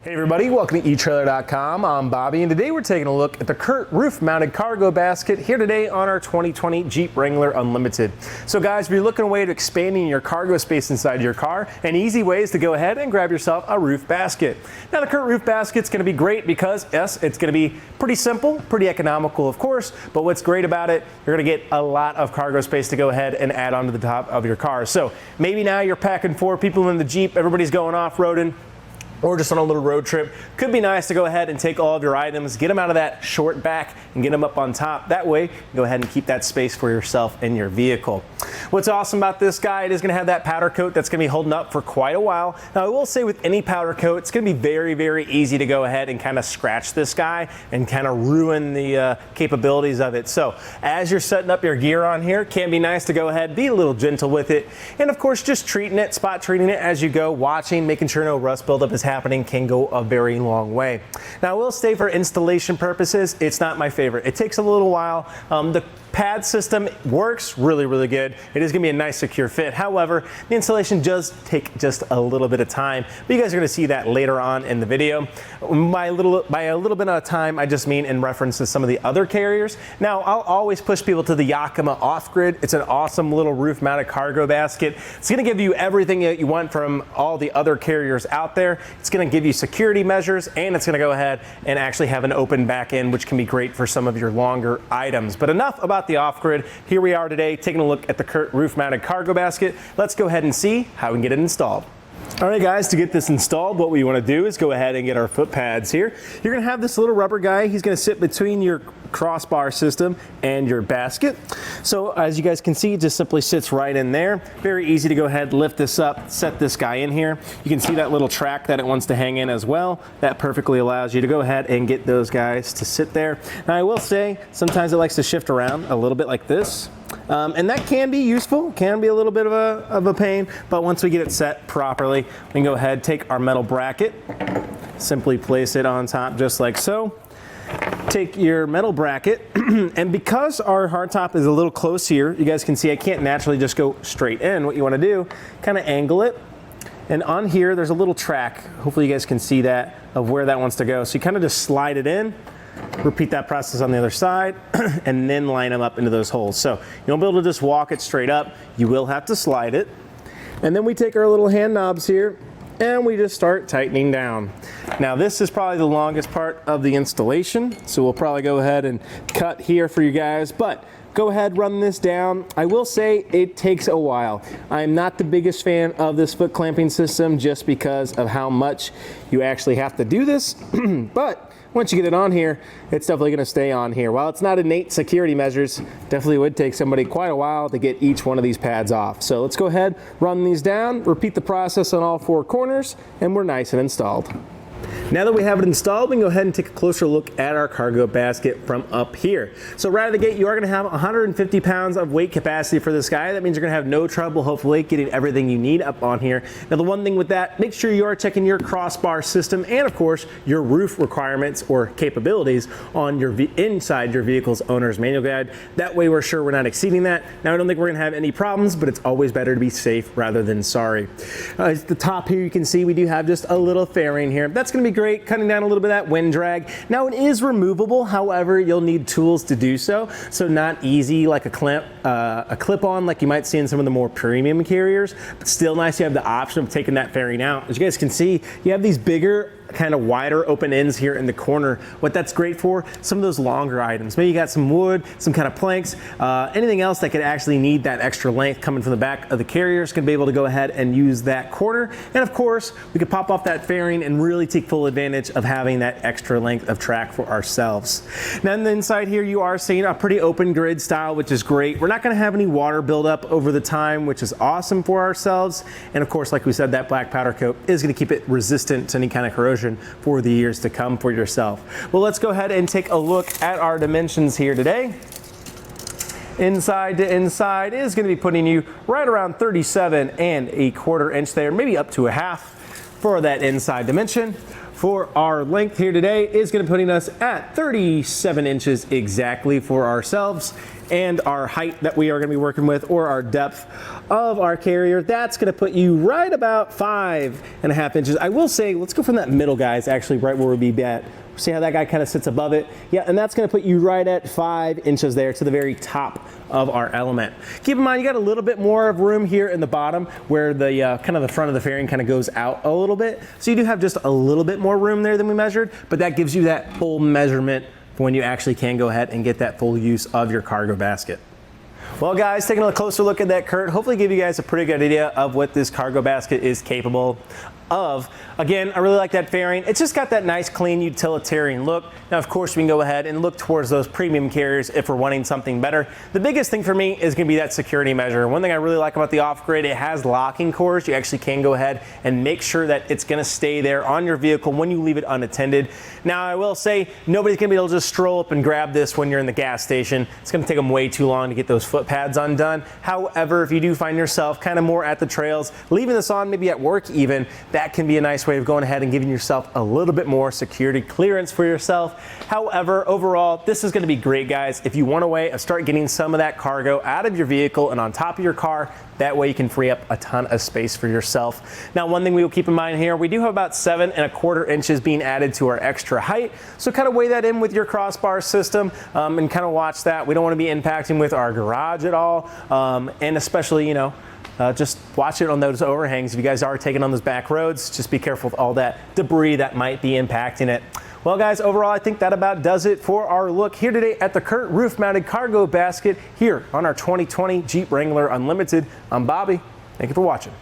Hey everybody, welcome to etrailer.com. I'm Bobby, and today we're taking a look at the CURT Roof Mounted Cargo Basket here today on our 2020 Jeep Wrangler Unlimited. So guys, if you're looking away to expanding your cargo space inside your car, an easy way is to go ahead and grab yourself a roof basket. Now the CURT Roof Basket's going to be great because yes, it's going to be pretty simple, pretty economical of course, but what's great about it, you're going to get a lot of cargo space to go ahead and add onto the top of your car. So maybe now you're packing 4 people in the Jeep, everybody's going off-roading, or just on a little road trip. Could be nice to go ahead and take all of your items, get them out of that short back and get them up on top. That way, go ahead and keep that space for yourself and your vehicle. What's awesome about this guy, it is gonna have that powder coat that's gonna be holding up for quite a while. Now I will say with any powder coat, it's gonna be very, very easy to go ahead and kind of scratch this guy and kind of ruin the capabilities of it. So as you're setting up your gear on here, it can be nice to go ahead, be a little gentle with it. And of course, just treating it, spot treating it as you go, watching, making sure no rust buildup is happening can go a very long way. Now I will say for installation purposes, it's not my favorite. It takes a little while. The pad system works really good. It is gonna be a nice secure fit. However, the installation does take just a little bit of time, but you guys are gonna see that later on in the video. By a little bit of time, I just mean in reference to some of the other carriers. Now, I'll always push people to the Yakima Off-Grid. It's an awesome little roof mounted cargo basket. It's gonna give you everything that you want from all the other carriers out there. It's gonna give you security measures, and it's gonna go ahead and actually have an open back end, which can be great for some of your longer items. But enough about the Off-Grid. Here we are today taking a look at the CURT Roof Mounted Cargo Basket. Let's go ahead and see how we can get it installed. All right guys, to get this installed, what we want to do is go ahead and get our foot pads here. You're going to have this little rubber guy. He's going to sit between your crossbar system and your basket. So as you guys can see, it just simply sits right in there. Very easy to go ahead, lift this up, set this guy in here. You can see that little track that it wants to hang in as well. That perfectly allows you to go ahead and get those guys to sit there. Now I will say, sometimes it likes to shift around a little bit like this. And that can be useful, can be a little bit of a pain, but once we get it set properly, we can go ahead, take our metal bracket, simply place it on top just like so. Take your metal bracket, and because our hardtop is a little close here, you guys can see I can't naturally just go straight in. What you want to do, kind of angle it, and on here there's a little track, hopefully you guys can see that, of where that wants to go. So you kind of just slide it in, repeat that process on the other side, and then line them up into those holes. So you won't be able to just walk it straight up, you will have to slide it. And then we take our little hand knobs here, and we just start tightening down. Now this is probably the longest part of the installation, so we'll probably go ahead and cut here for you guys, but go ahead, run this down. I will say it takes a while. I'm not the biggest fan of this foot clamping system just because of how much you actually have to do this, but once you get it on here, it's definitely gonna stay on here. While it's not innate security measures, definitely would take somebody quite a while to get each one of these pads off. So let's go ahead, run these down, repeat the process on all 4 corners, and we're nice and installed. Now that we have it installed, we can go ahead and take a closer look at our cargo basket from up here. So right out of the gate, you are going to have 150 pounds of weight capacity for this guy. That means you're going to have no trouble, hopefully, getting everything you need up on here. Now the one thing with that, make sure you are checking your crossbar system and of course your roof requirements or capabilities on your inside your vehicle's owner's manual guide. That way we're sure we're not exceeding that. Now I don't think we're going to have any problems, but it's always better to be safe rather than sorry. At the top here you can see we do have just a little fairing here. That's going to be great, cutting down a little bit of that wind drag. Now it is removable, however, you'll need tools to do so. So not easy like a clip-on like you might see in some of the more premium carriers, but still nice you have the option of taking that fairing out. As you guys can see, you have these bigger, kind of wider open ends here in the corner. What that's great for, some of those longer items. Maybe you got some wood, some kind of planks, anything else that could actually need that extra length coming from the back of the carrier is going to be able to go ahead and use that corner. And of course, we could pop off that fairing and really take full advantage of having that extra length of track for ourselves. Now on the inside here, you are seeing a pretty open grid style, which is great. We're not going to have any water buildup over the time, which is awesome for ourselves. And of course, like we said, that black powder coat is going to keep it resistant to any kind of corrosion for the years to come for yourself. Well, let's go ahead and take a look at our dimensions here today. Inside to inside is going to be putting you right around 37 1/4 inch there, maybe up to a half for that inside dimension. for our length here today is going to putting us at 37 inches exactly for ourselves, and our height that we are going to be working with, or our depth of our carrier, that's going to put you right about 5.5 inches. I will say, let's go from that middle, guys, actually right where we'll be at. See how that guy kind of sits above it? Yeah, and that's going to put you right at 5 inches there to the very top of our element. Keep in mind, you got a little bit more of room here in the bottom where the kind of the front of the fairing kind of goes out a little bit. So you do have just a little bit more room there than we measured, but that gives you that full measurement for when you actually can go ahead and get that full use of your cargo basket. Well, guys, taking a closer look at that CURT, hopefully give you guys a pretty good idea of what this cargo basket is capable of. Again, I really like that fairing. It's just got that nice, clean, utilitarian look. Now, of course, we can go ahead and look towards those premium carriers if we're wanting something better. The biggest thing for me is going to be that security measure. One thing I really like about the off-grid, it has locking cores. You actually can go ahead and make sure that it's going to stay there on your vehicle when you leave it unattended. Now, I will say, nobody's going to be able to just stroll up and grab this when you're in the gas station. It's going to take them way too long to get those foot pads undone. However, if you do find yourself kind of more at the trails, leaving this on, maybe at work even, that can be a nice way of going ahead and giving yourself a little bit more security clearance for yourself. However, overall, this is going to be great, guys. If you want a way of start getting some of that cargo out of your vehicle and on top of your car, that way you can free up a ton of space for yourself. Now, one thing we will keep in mind here, we do have about 7.25 inches being added to our extra height. So kind of weigh that in with your crossbar system and kind of watch that. We don't want to be impacting with our garage at all. And especially, you know, just watch it on those overhangs. If you guys are taking on those back roads, just be careful with all that debris that might be impacting it. Well, guys, overall, I think that about does it for our look here today at the CURT Roof Mounted Cargo Basket here on our 2020 Jeep Wrangler Unlimited. I'm Bobby. Thank you for watching.